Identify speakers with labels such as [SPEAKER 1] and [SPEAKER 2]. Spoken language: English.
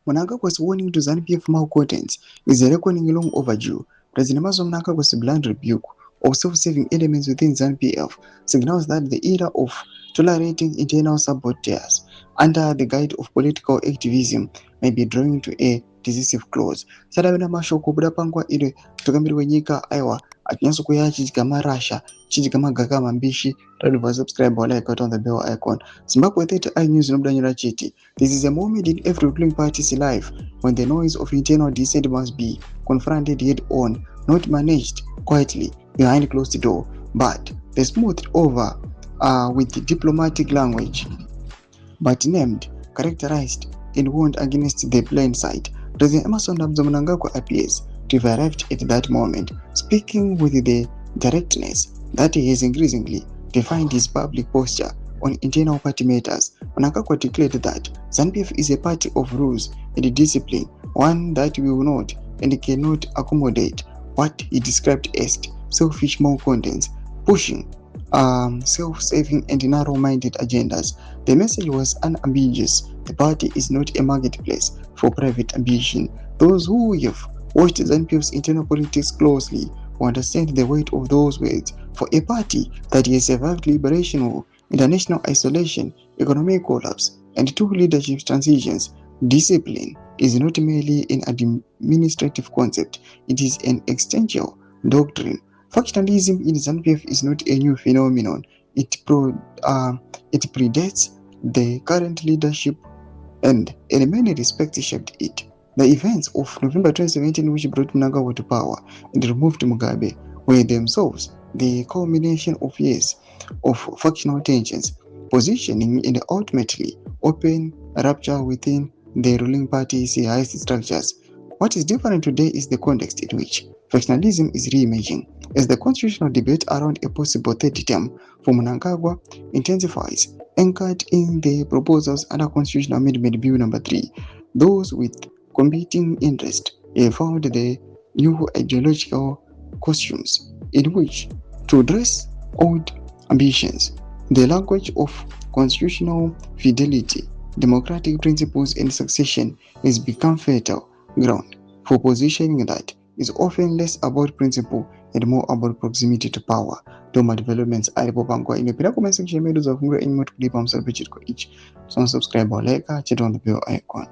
[SPEAKER 1] Mnangagwa's warning to ZANU-PF malcontents is a reckoning long overdue. President Mnangagwa's blunt rebuke of self-serving elements within ZANU-PF signals that the era of tolerating internal saboteurs under the guise of political activism may be drawing to a decisive close. Sadabena mashoko buda pangwa ile tukambiri nyika aiwa atinyaso kuyachitika marasha chitika magaka mambishi tadova subscribe wala ikata on the bell icon. Zimbabwe 30 news nobudanyira chiti. This is a moment in every ruling party's life when the noise of internal dissent must be confronted head on, not managed quietly behind closed door, but they smoothed over with diplomatic language, but named, characterized, and warned against the plain sight. President Emmerson Mnangagwa appears to have arrived at that moment, speaking with the directness that he has increasingly defined his public posture on internal party matters. Mnangagwa declared that ZANU-PF is a party of rules and discipline, one that will not and cannot accommodate what he described as selfish malcontents, pushing self-serving and narrow-minded agendas. The message was unambiguous. The party is not a marketplace for private ambition. Those who have watched ZANU-PF's internal politics closely will understand the weight of those words. For a party that has survived liberation war, international isolation, economic collapse, and 2 leadership transitions, discipline is not merely an administrative concept, it is an existential doctrine. Factionalism in ZANU-PF is not a new phenomenon. It predates the current leadership and in many respects shaped it. The events of November 2017, which brought Mnangagwa to power and removed Mugabe, were themselves the culmination of years of factional tensions, positioning and ultimately open rupture within the ruling party's highest structures. What is different today is the context in which factionalism is re-emerging, as the constitutional debate around a possible third term for Mnangagwa intensifies, anchored in the proposals under Constitutional Amendment Bill No. 3. Those with competing interests have found the new ideological costumes in which to address old ambitions. The language of constitutional fidelity, democratic principles, and succession has become fertile ground for positioning that is often less about principle and more about proximity to power. Toma developments alipo pangwa imependa comment section medu za kungura any more to clip on each. So subscribe or like, check on the bell icon.